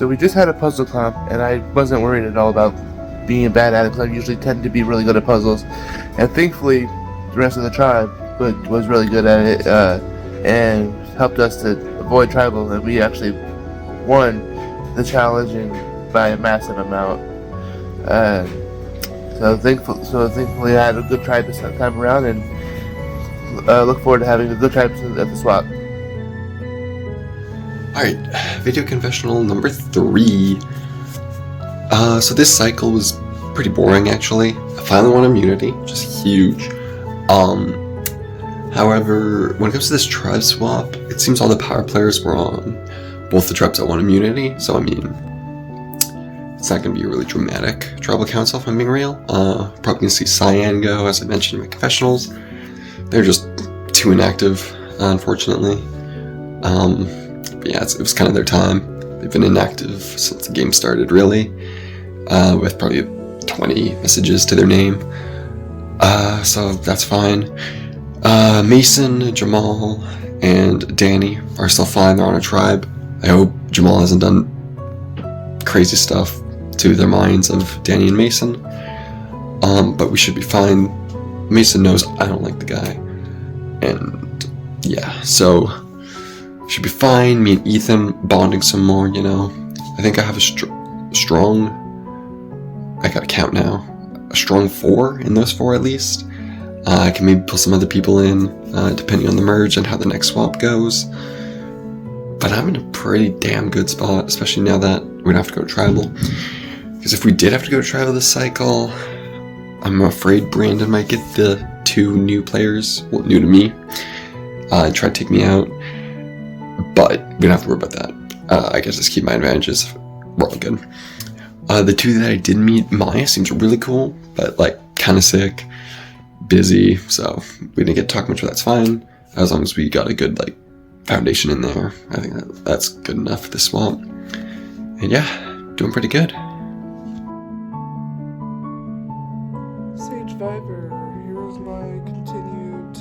So we just had a puzzle comp, and I wasn't worried at all about being bad at it because I usually tend to be really good at puzzles. And thankfully, the rest of the tribe was really good at it and helped us to avoid tribal, and we actually won the challenge by a massive amount. So thankfully I had a good tribe this time around, and look forward to having a good tribe at the swap. Alright, video confessional number 3. So this cycle was pretty boring actually. I finally won immunity, which is huge. However, when it comes to this tribe swap, it seems all the power players were on both the tribes that won immunity, so I mean, it's not going to be a really dramatic tribal council if I'm being real. Probably going to see Cyan go, as I mentioned in my confessionals. They're just too inactive, unfortunately. But yeah, it was kind of their time. They've been inactive since the game started, really, with probably 20 messages to their name. So that's fine. Mason, Jamal, and Danny are still fine. They're on a tribe. I hope Jamal hasn't done crazy stuff to their minds of Danny and Mason. But we should be fine. Mason knows I don't like the guy. And yeah, so should be fine. Me and Ethan bonding some more, you know. I think I have a strong, I gotta count now, a strong 4 in those 4 at least. I can maybe pull some other people in, depending on the merge and how the next swap goes. But I'm in a pretty damn good spot, especially now that we're gonna have to go to tribal. Because if we did have to go to tribal this cycle, I'm afraid Brandon might get the 2 new players, well, new to me, and try to take me out. But we don't have to worry about that. I guess just keep my advantages. We're all good. The 2 that I did meet, Maya seems really cool, but like kind of sick, busy, so we didn't get to talk much, but that's fine. As long as we got a good like foundation in there, I think that's good enough for the swamp. And yeah, doing pretty good. Sagevivor, here is my continued...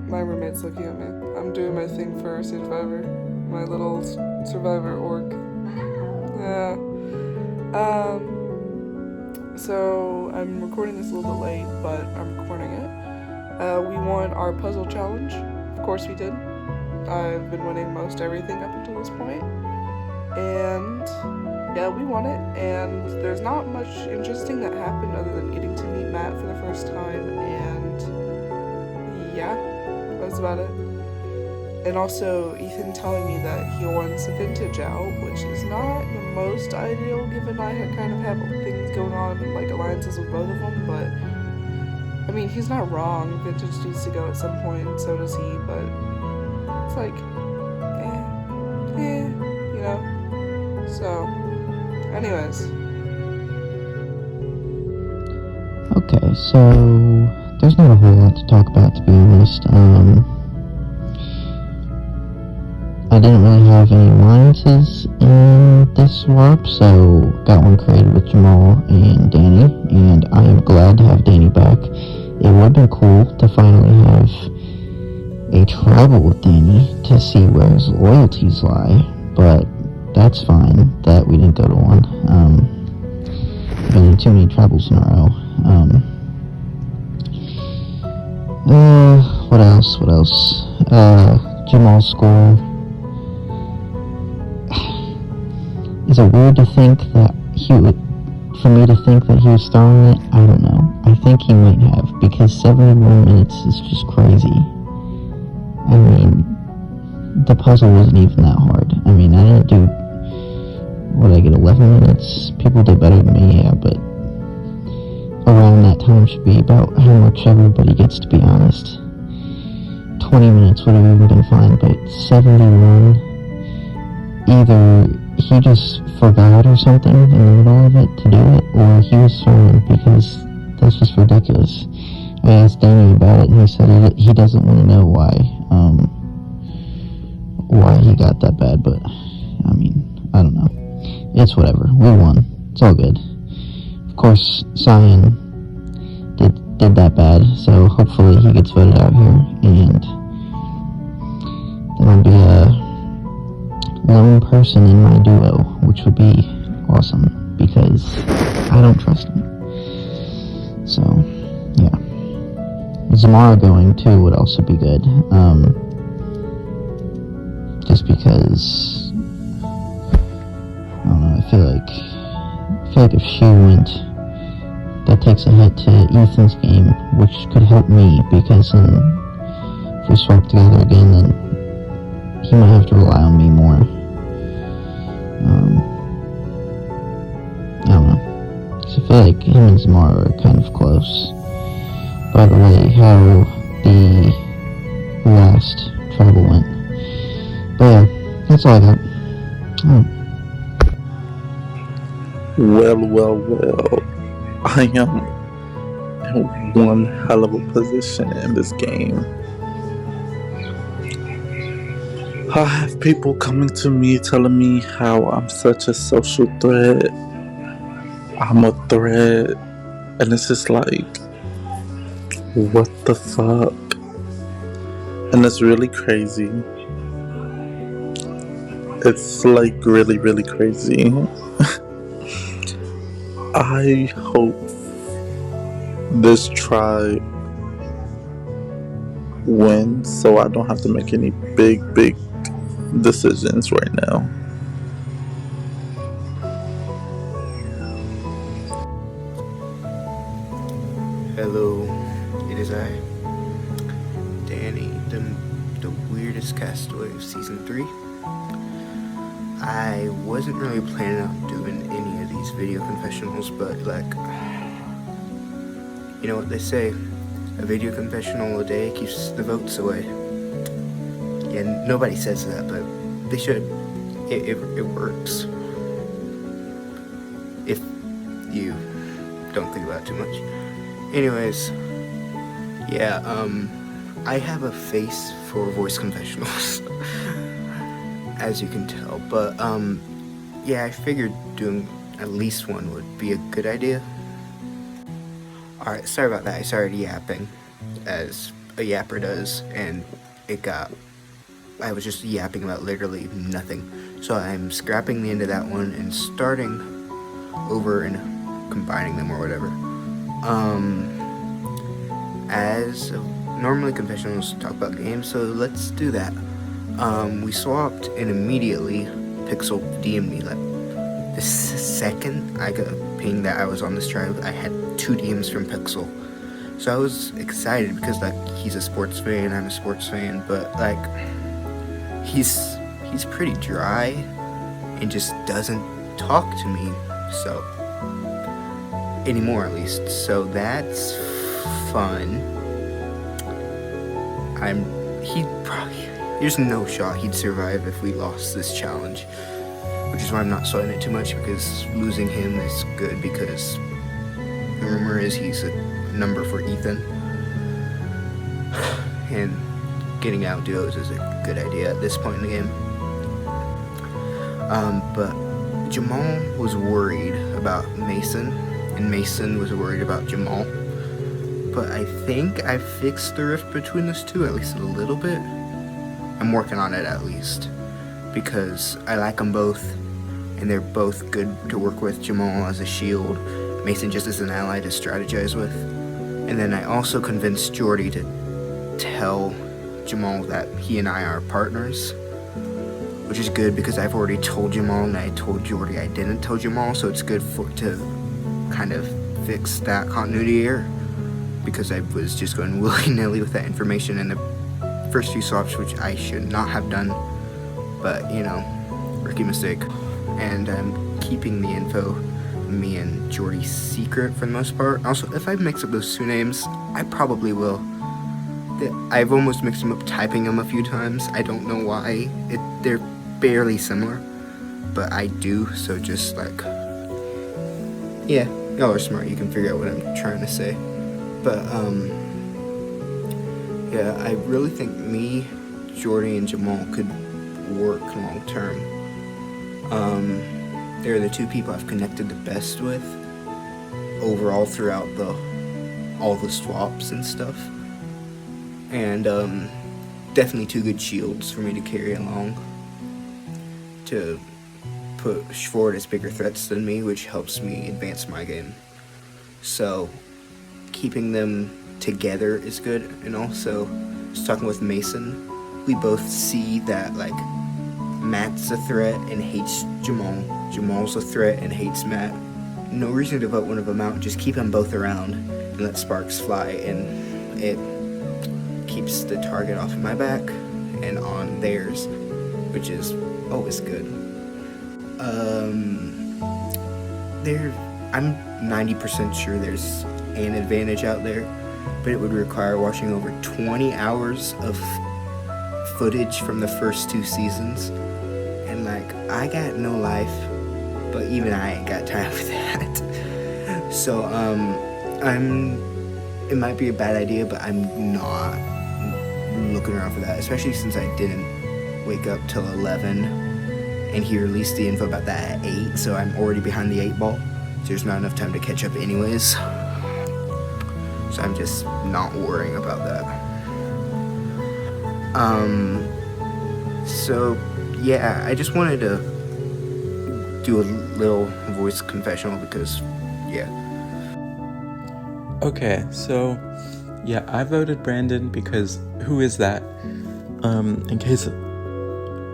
My roommate's looking at me. I'm doing my thing for Sagevivor. My little survivor org. Yeah. So I'm recording this a little bit late, but I'm recording it. We won our puzzle challenge. Of course we did. I've been winning most everything up until this point. And yeah, we won it. And there's not much interesting that happened other than getting to meet Matt for the first time. And yeah, that's about it. And also Ethan telling me that he wants a vintage out, which is not the most ideal given I kind of have things going on, like alliances with both of them, but I mean, he's not wrong. Vintage needs to go at some point, and so does he, but it's like, you know? So, anyways. Okay, so there's not a whole lot to talk about, to be honest. I didn't really have any alliances in this swap, so got one created with Jamal and Danny, and I am glad to have Danny back. It would have been cool to finally have a tribal with Danny to see where his loyalties lie, but that's fine that we didn't go to one. Been in too many tribals in a row. What else? Jamal's score. Is it weird to think that for me to think that he was throwing it? I don't know. I think he might have, because 71 minutes is just crazy. I mean, the puzzle wasn't even that hard. I mean, I didn't do, what did I get, 11 minutes? People did better than me, yeah, but around that time should be about how much everybody gets, to be honest. 20 minutes would have even been fine, but 71, either he just forgot or something in the middle of it to do it, or he was throwing, because that's just ridiculous. I asked Danny about it, and he said he doesn't want to know why he got that bad, but, I mean, I don't know. It's whatever. We won. It's all good. Of course, Cyan did that bad, so hopefully he gets voted out here, and then I'll be lone person in my duo, which would be awesome because I don't trust him. So, yeah. Zamara going too would also be good. Just because, I don't know, I feel like if she went, that takes a hit to Ethan's game, which could help me because if we swap together again, then he might have to rely on me more. I don't know. 'Cause I feel like him and Zamara are kind of close. By the way, how the last tribal went. But yeah, that's all I got. Well. I am in one hell of a position in this game. I have people coming to me telling me how I'm such a social threat. I'm a threat. And it's just like, what the fuck? And it's really crazy. It's like really, really crazy. I hope this tribe wins so I don't have to make any big decisions right now. Hello, it is I, Danny, the weirdest castaway of season 3. I wasn't really planning on doing any of these video confessionals, but like, you know what they say, a video confessional a day keeps the votes away. Yeah, nobody says that, but they should. It works. If you don't think about it too much. Anyways, yeah, I have a face for voice confessionals, as you can tell, but, yeah, I figured doing at least one would be a good idea. Alright, sorry about that, I started yapping, as a yapper does, and I was just yapping about literally nothing, so I'm scrapping the end of that one and starting over and combining them or whatever. As normally confessionals talk about games, so let's do that. We swapped and immediately Pixel DM'd me. Like the second I got a ping that I was on this tribe, I had 2 DMs from Pixel. So I was excited because like he's a sports fan, I'm a sports fan, but like he's pretty dry and just doesn't talk to me, so anymore at least, so that's fun. There's no shot he'd survive if we lost this challenge, which is why I'm not sweating it too much, because losing him is good, because the rumor is he's a number for Ethan, and getting out duos is a good idea at this point in the game. But Jamal was worried about Mason, and Mason was worried about Jamal. But I think I fixed the rift between those two, at least a little bit. I'm working on it at least, because I like them both, and they're both good to work with. Jamal as a shield, Mason just as an ally to strategize with. And then I also convinced Jordy to tell Jamal that he and I are partners, which is good because I've already told Jamal and I told Jordy I didn't tell Jamal, so it's good to kind of fix that continuity error, because I was just going willy-nilly with that information in the first few swaps, which I should not have done, but you know, rookie mistake. And I'm keeping the info, me and Jordy's secret for the most part. Also, if I mix up those 2 names, I probably will. I've almost mixed them up typing them a few times. I don't know why. They're barely similar, but I do, so just like, yeah, y'all are smart, you can figure out what I'm trying to say. But yeah, I really think me, Jordy, and Jamal could work long term. They're the 2 people I've connected the best with overall throughout all the swaps and stuff, and definitely 2 good shields for me to carry along. to push forward as bigger threats than me, which helps me advance my game. So keeping them together is good. And also, I was talking with Mason, we both see that like Matt's a threat and hates Jamal. Jamal's a threat and hates Matt. No reason to vote one of them out. Just keep them both around and let sparks fly, and it keeps the target off of my back and on theirs, which is always good. I'm 90% sure there's an advantage out there, but it would require watching over 20 hours of footage from the first 2 seasons, and like, I got no life, but even I ain't got time for that. So it might be a bad idea, but I'm not looking around for that, especially since I didn't wake up till 11 and he released the info about that at 8, so I'm already behind the 8 ball, so there's not enough time to catch up anyways. So I'm just not worrying about that. So yeah, I just wanted to do a little voice confessional because, yeah. Okay, so yeah, I voted Brandon because who is that?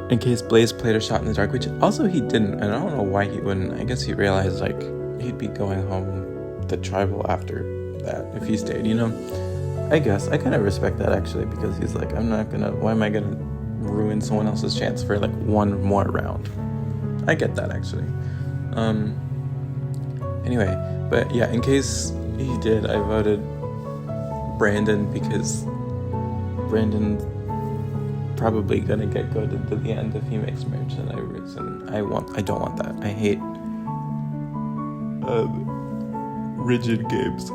In case Blaze played a shot in the dark, which also he didn't, and I don't know why he wouldn't. I guess he realized like he'd be going home the tribal after that if he stayed, you know? I guess I kind of respect that actually, because he's like, why am I gonna ruin someone else's chance for like one more round? I get that actually. Anyway, but yeah, in case he did, I voted Brandon because Brandon's probably gonna get goaded to the end if he makes merch, and I don't want that. I hate rigid games.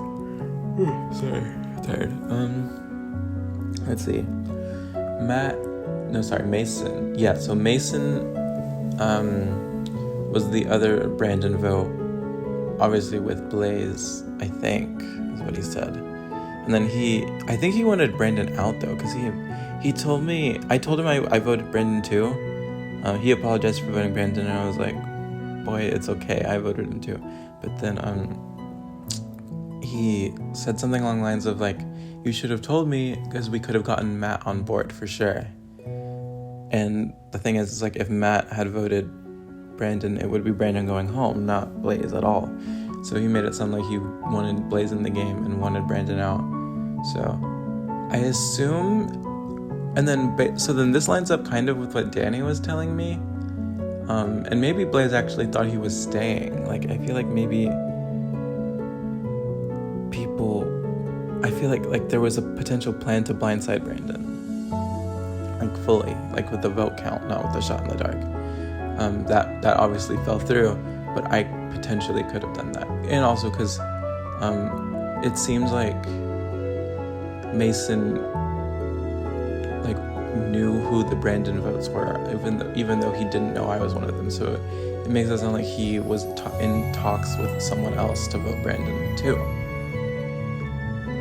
Sorry, tired. Let's see. Mason. Yeah, so Mason was the other Brandon vote, obviously with Blaze, I think, is what he said. And then I think he wanted Brandon out though, because he told me, I told him I voted Brandon too. He apologized for voting Brandon, and I was like, boy, it's okay, I voted him too. But then he said something along the lines of like, you should have told me, because we could have gotten Matt on board for sure. And the thing is like, if Matt had voted Brandon, it would be Brandon going home, not Blaze at all. So he made it sound like he wanted Blaze in the game and wanted Brandon out. So I assume, and then this lines up kind of with what Danny was telling me. And maybe Blaze actually thought he was staying. Like, I feel like maybe I feel like there was a potential plan to blindside Brandon. Like fully, like with the vote count, not with the shot in the dark. That obviously fell through, but I potentially could have done that. And also because it seems like Mason like knew who the Brandon votes were, even though he didn't know I was one of them. So it makes it sound like he was in talks with someone else to vote Brandon too.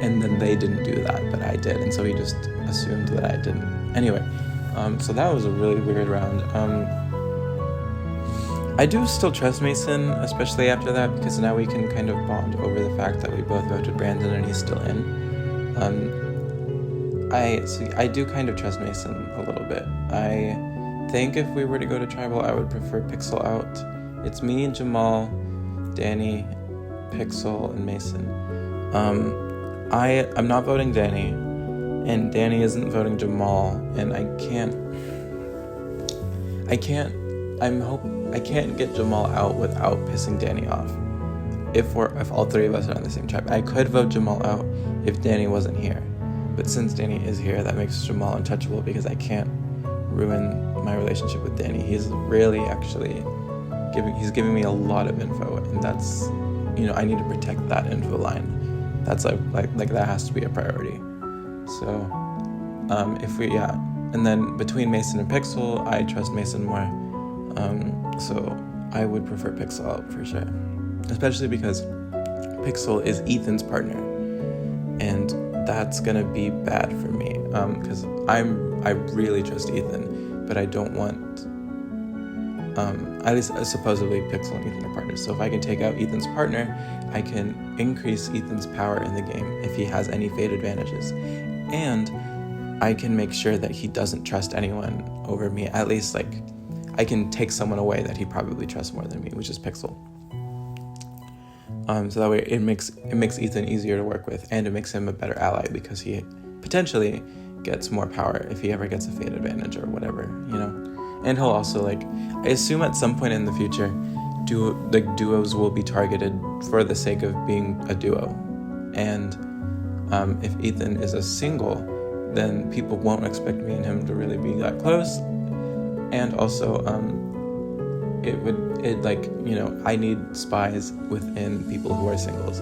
And then they didn't do that, but I did, and so he just assumed that I didn't. Anyway, so that was a really weird round. I do still trust Mason, especially after that, because now we can kind of bond over the fact that we both voted Brandon and he's still in. I do kind of trust Mason a little bit. I think if we were to go to tribal, I would prefer Pixel out. It's me, Jamal, Danny, Pixel, and Mason. I'm not voting Danny, and Danny isn't voting Jamal, and I can't get Jamal out without pissing Danny off. If all three of us are on the same tribe, I could vote Jamal out if Danny wasn't here, but since Danny is here, that makes Jamal untouchable because I can't ruin my relationship with Danny. He's really actually giving me a lot of info, and that's, I need to protect that info line. That's like that has to be a priority. So and then between Mason and Pixel, I trust Mason more. So I would prefer Pixel out for sure, especially because Pixel is Ethan's partner, and that's gonna be bad for me. Because I really trust Ethan, but I don't want At least supposedly Pixel and Ethan are partners. So if I can take out Ethan's partner, I can increase Ethan's power in the game if he has any fate advantages. And I can make sure that he doesn't trust anyone over me. At least, like, I can take someone away that he probably trusts more than me, which is Pixel. So that way it makes Ethan easier to work with, and it makes him a better ally because he potentially gets more power if he ever gets a fate advantage or whatever, you know? And he'll also, like, I assume at some point in the future, duos will be targeted for the sake of being a duo. And if Ethan is a single, then people won't expect me and him to really be that close. And also, I need spies within people who are singles.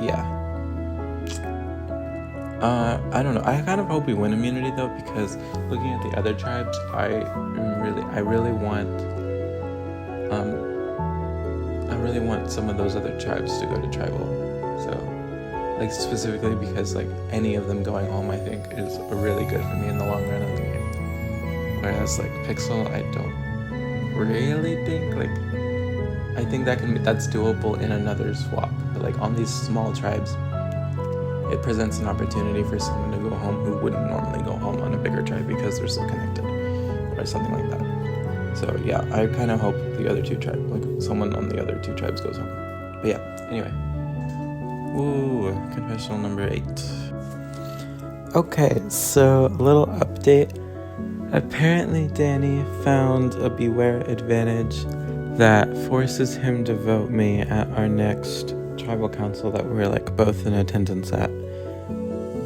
Yeah. I don't know. I kind of hope we win immunity though, because looking at the other tribes, I really want some of those other tribes to go to tribal. So, like, specifically because, like, any of them going home, I think is really good for me in the long run of the game. Whereas, like, Pixel, I don't really think, like, I think that's doable in another swap. But, like, on these small tribes, it presents an opportunity for someone to go home who wouldn't normally go home on a bigger tribe because they're so connected, or something like that. So yeah, I kind of hope the other two tribes, like, someone on the other two tribes goes home. But yeah, anyway. Ooh, confessional number 8. Okay, so a little update. Apparently Danny found a Beware advantage that forces him to vote me at our next tribal council that we're, like, both in attendance at.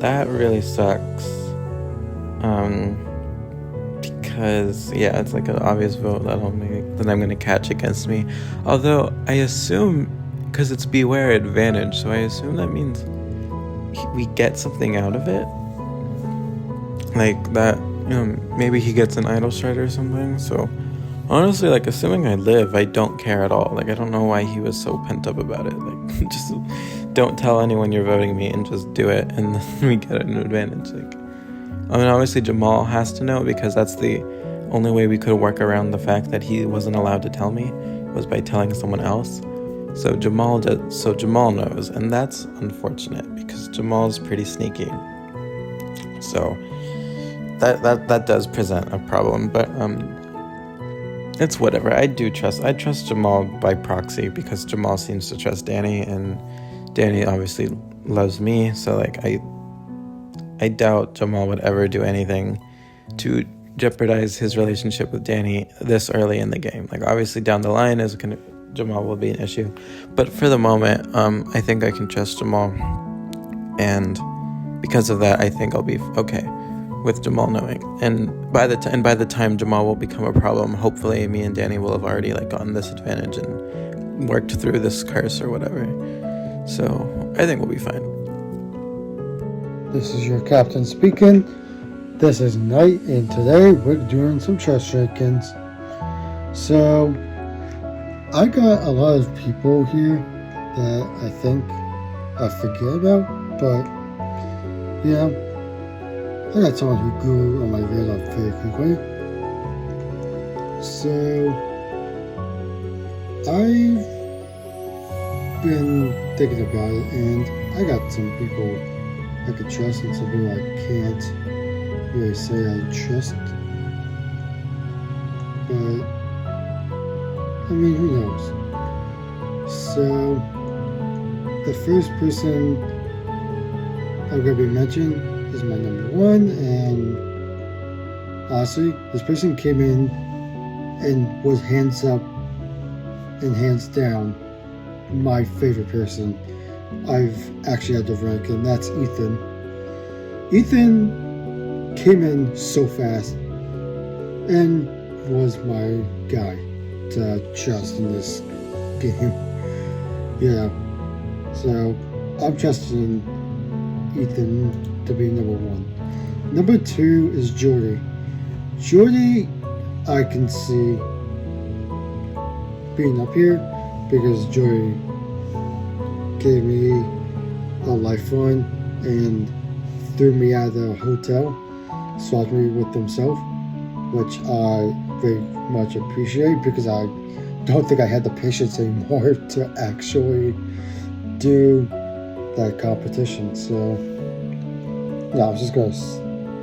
That really sucks. Because, yeah, it's like an obvious vote that I'm gonna catch against me. Although I assume, because it's Beware advantage, so I assume that means we get something out of it. Like that, maybe he gets an idol shred or something. So honestly, like, assuming I live, I don't care at all. Like, I don't know why he was so pent up about it. Like, just don't tell anyone you're voting me and just do it, and then we get an advantage. Like, I mean, obviously Jamal has to know, because that's the only way we could work around the fact that he wasn't allowed to tell me, was by telling someone else. So Jamal knows, and that's unfortunate because Jamal's pretty sneaky. So that does present a problem, but it's whatever. I trust Jamal by proxy, because Jamal seems to trust Danny, and Danny obviously loves me, so, like, I doubt Jamal would ever do anything to jeopardize his relationship with Danny this early in the game. Like, obviously down the line Jamal will be an issue, but for the moment, I think I can trust Jamal, and because of that, I think I'll be okay with Jamal knowing. And by the time Jamal will become a problem, hopefully me and Danny will have already, like, gotten this advantage and worked through this curse or whatever. So I think we'll be fine. This is your captain speaking. This is Knight, and today we're doing some trust check-ins. So, I got a lot of people here that I think I forget about, but, yeah, I got someone who grew on my radar very quickly. So, I've been thinking about it, and I got some people I could trust and some people I can't really say I trust. But, I mean, who knows? So, the first person I'm going to be mentioning is my number 1, and honestly, this person came in and was hands up and hands down my favorite person I've actually had to rank, and that's Ethan. Ethan came in so fast and was my guy to trust in this game. Yeah, so I'm trusting Ethan to be number 1. Number 2 is Jordy. Jordy, I can see being up here because Jordy gave me a lifeline and threw me out of the hotel, swapped me with himself, which I very much appreciate because I don't think I had the patience anymore to actually do that competition. So yeah, I was just gonna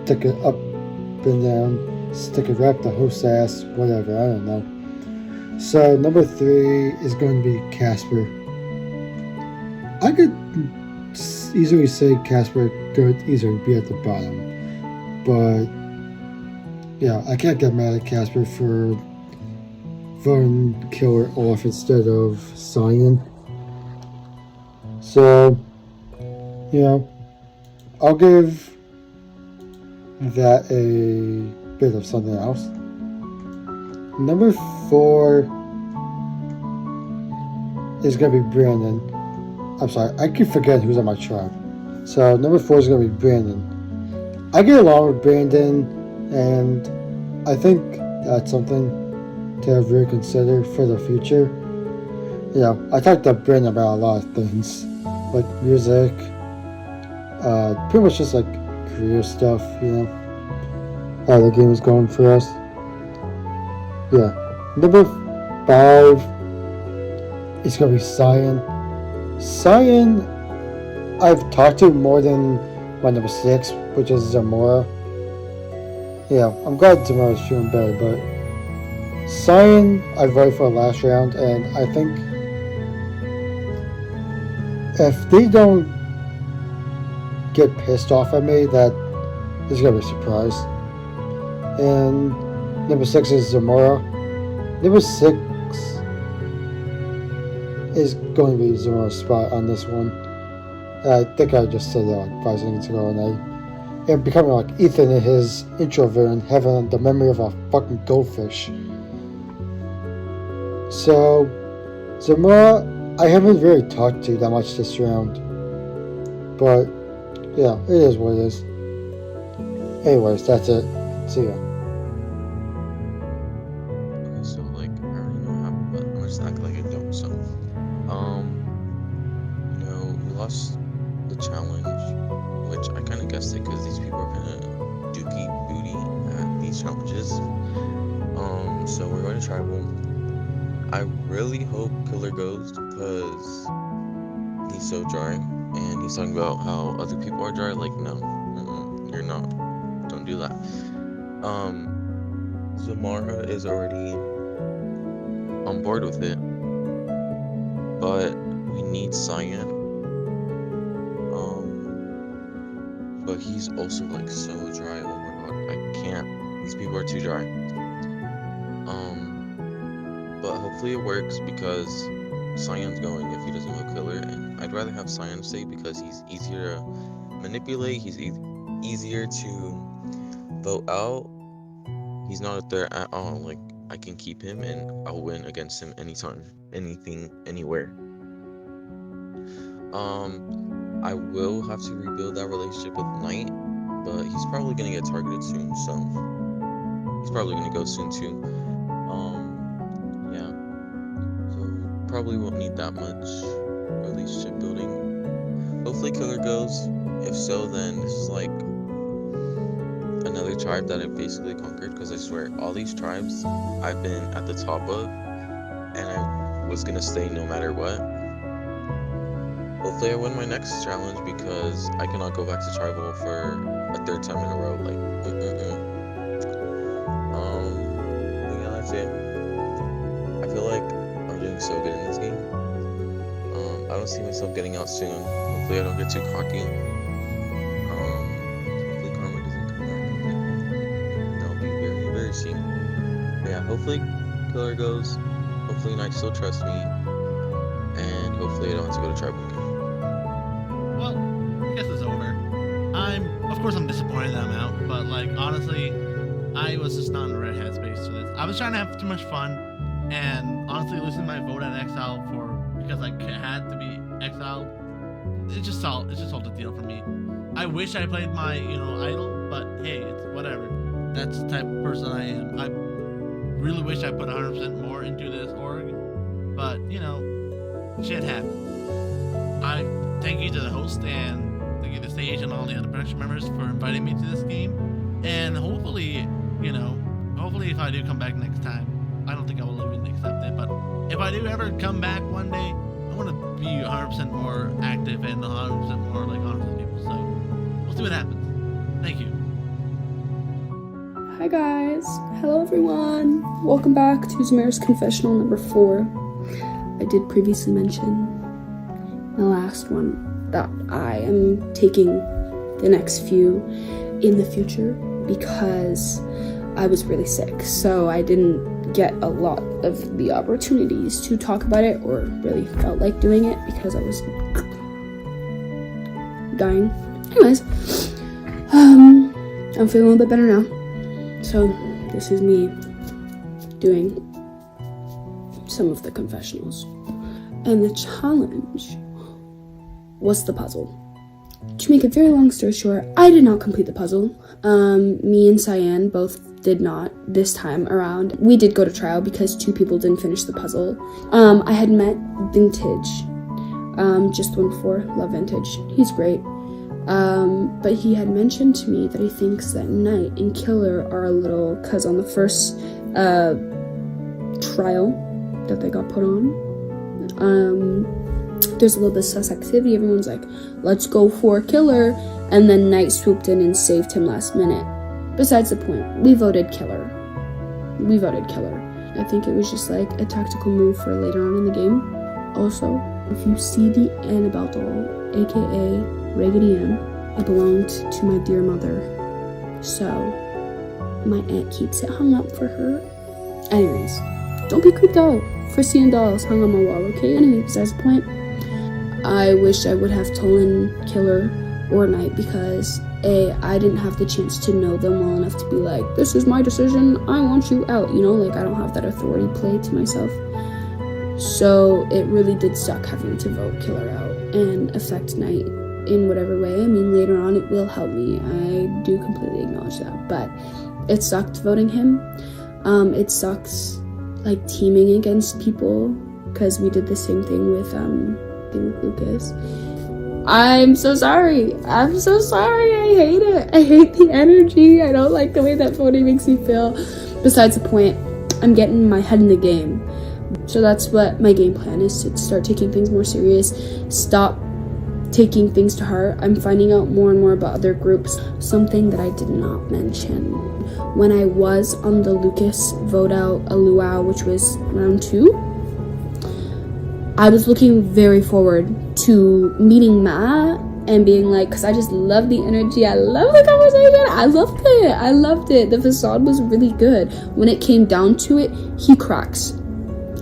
stick it up and down, stick it right up the host's ass, whatever, I don't know. So number 3 is going to be Casper. I could easily say Casper could easily be at the bottom, but yeah, I can't get mad at Casper for voting Killer off instead of Cyan. So, you know, I'll give that a bit of something else. Number 4 is going to be Brandon. I'm sorry, I keep forgetting who's on my tribe. So number 4 is going to be Brandon. I get along with Brandon, and I think that's something to really consider for the future. You know, I talked to Brandon about a lot of things, like music, pretty much just like career stuff, you know, how the game is going for us. Yeah. Number 5 is going to be Cyan. Cyan, I've talked to more than my number 6, which is Zamora. Yeah, I'm glad Zamora's feeling better, but Cyan, I voted for last round, and I think if they don't get pissed off at me, that is going to be a surprise. And number 6 is Zamora. Number 6 is going to be Zamora's spot on this one. I think I just said that like 5 seconds ago, and I am becoming like Ethan in his introvert and having the memory of a fucking goldfish. So, Zamora, I haven't really talked to that much this round, but yeah, it is what it is. Anyways, that's it. See ya. Okay, so like I already know what happened, but I'm gonna just act like I don't. So, you know, we lost the challenge, which I kind of guessed it because these people are kind of dookie booty at these challenges. So we're going to tribal. I really hope Killer goes because he's so dry, and he's talking about how other people are dry. Like, no, you're not. Don't do that. Zamara is already on board with it, but we need Cyan. But he's also like so dry. Oh my god, I can't. These people are too dry. But hopefully it works because Cyan's going if he doesn't vote Killer, and I'd rather have Cyan stay because he's easier to manipulate. He's easier to vote out. He's not a threat at all. Like, I can keep him and I'll win against him anytime, anything, anywhere. I will have to rebuild that relationship with Knight, but he's probably gonna get targeted soon, so he's probably gonna go soon too. Yeah. So probably won't need that much relationship building. Hopefully Killer goes. If so, then this is like another tribe that I basically conquered, because I swear all these tribes I've been at the top of, and I was gonna stay no matter what. Hopefully I win my next challenge because I cannot go back to tribal for a 3rd time in a row. Like, but yeah, that's it. I feel like I'm doing so good in this game. I don't see myself getting out soon. Hopefully I don't get too cocky. Hopefully karma doesn't come back. That'll be very, very soon. But yeah, hopefully Killer goes. Hopefully Knight still trusts me. And hopefully I don't have to go to tribal again. Well, I guess it's over. Of course I'm disappointed that I'm out, but like, honestly, I was just not in the right headspace to this. I was trying to have too much fun, and honestly, losing my vote at Exile because I had to be exiled, it's just all the deal for me. I wish I played my, idol, but hey, it's whatever. That's the type of person I am. I really wish I put 100% more into this org, but shit happens. I thank you to the host and thank you to Sage and all the other production members for inviting me to this game, and hopefully, hopefully if I do come back next time, I don't think I will even accept it, but if I do ever come back one day, I want to be 100% more active and 100% more like honest with people. So we'll see what happens. Thank you. Hi guys, hello everyone. Welcome back to Zamira's Confessional number 4. I did previously mention in the last one that I am taking the next few in the future because I was really sick, so I didn't get a lot of the opportunities to talk about it or really felt like doing it because I was dying. Anyways, I'm feeling a little bit better now. So, this is me doing some of the confessionals. And the challenge was the puzzle. To make a very long story short, I did not complete the puzzle. Me and Cyan both did not this time around. We did go to trial because 2 people didn't finish the puzzle. I had met Vintage just the one before. Love Vintage. He's great. But he had mentioned to me that he thinks that Knight and Killer are a little, because on the first trial that they got put on, there's a little bit of sus activity. Everyone's like, let's go for Killer, and then Knight swooped in and saved him last minute. Besides the point, we voted Killer. I think it was just like a tactical move for later on in the game. Also, if you see the Annabelle doll, aka Raggedy Ann, it belonged to my dear mother, so my aunt keeps it hung up for her. Anyways, don't be creeped out for seeing dolls hung on my wall, okay? Anyway, besides the point, I wish I would have told Killer or Knight because A, I didn't have the chance to know them well enough to be like, this is my decision, I want you out, you know? Like, I don't have that authority play to myself. So it really did suck having to vote Killer out and affect Knight in whatever way. I mean, later on it will help me. I do completely acknowledge that. But it sucked voting him. It sucks, like, teaming against people, because we did the same thing with Lucas. I'm so sorry. I hate it. I hate the energy. I don't like the way that voting makes me feel. Besides the point, I'm getting my head in the game. So that's what my game plan is, to start taking things more serious, stop taking things to heart. I'm finding out more and more about other groups. Something that I did not mention. When I was on the Lucas vote out a luau, which was round 2, I was looking very forward to meeting Matt and being like, because I just love the energy, I love the conversation, I loved it. The facade was really good. When it came down to it, he cracks.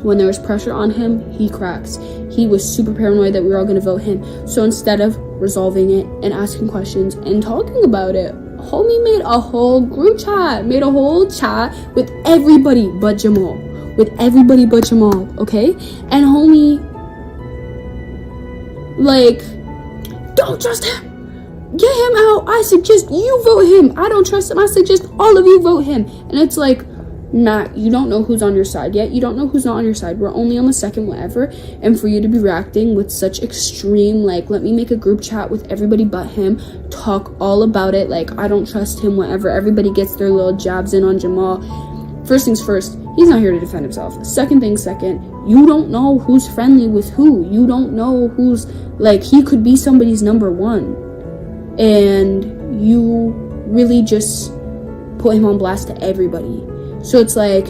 When there was pressure on him, he cracks. He was super paranoid that we were all going to vote him. So instead of resolving it and asking questions and talking about it, homie made a whole group chat, made a whole chat with everybody but Jamal. Okay? And homie, like, don't trust him. Get him out. I suggest you vote him. I don't trust him. I suggest all of you vote him. And it's like, Matt, you don't know who's on your side yet. You don't know who's not on your side. We're only on the second whatever. And for you to be reacting with such extreme, like, let me make a group chat with everybody but him, talk all about it, like, I don't trust him, whatever. Everybody gets their little jabs in on Jamal. First things first, he's not here to defend himself. Second thing second, you don't know who's friendly with who. You don't know who's, like, he could be somebody's number 1. And you really just put him on blast to everybody. So it's like,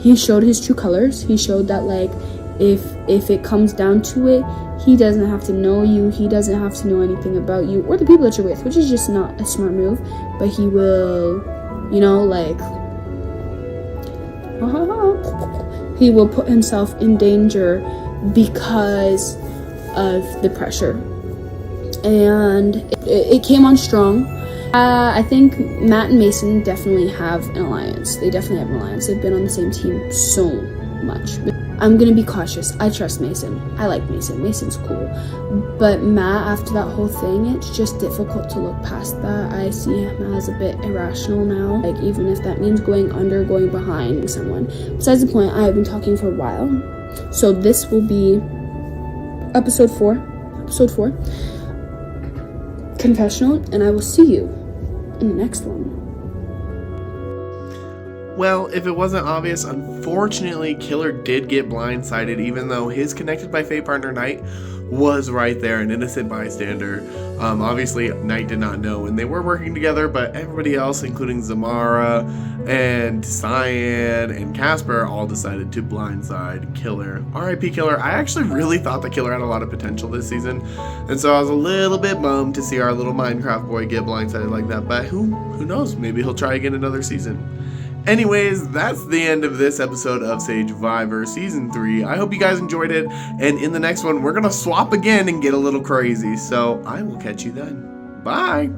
he showed his true colors. He showed that, like, if it comes down to it, he doesn't have to know you. He doesn't have to know anything about you or the people that you're with, which is just not a smart move. But he will, you know, like, he will put himself in danger because of the pressure. And it came on strong. I think Matt and Mason definitely have an alliance. They've been on the same team so much. I'm gonna be cautious. I trust Mason. I like Mason. Mason's cool. But Matt, after that whole thing, it's just difficult to look past that. I see him as a bit irrational now. Like, even if that means going under, going behind someone. Besides the point, I have been talking for a while. So this will be episode 4. Confessional, and I will see you in the next one. Well, if it wasn't obvious, unfortunately, Killer did get blindsided, even though his connected by fate partner Knight was right there, an innocent bystander. Obviously, Knight did not know, and they were working together, but everybody else, including Zamara and Cyan and Casper, all decided to blindside Killer. R.I.P. Killer. I actually really thought that Killer had a lot of potential this season, and so I was a little bit bummed to see our little Minecraft boy get blindsided like that, but who knows? Maybe he'll try again another season. Anyways, that's the end of this episode of Sagevivor Season 3. I hope you guys enjoyed it, and in the next one, we're going to swap again and get a little crazy. So I will catch you then. Bye!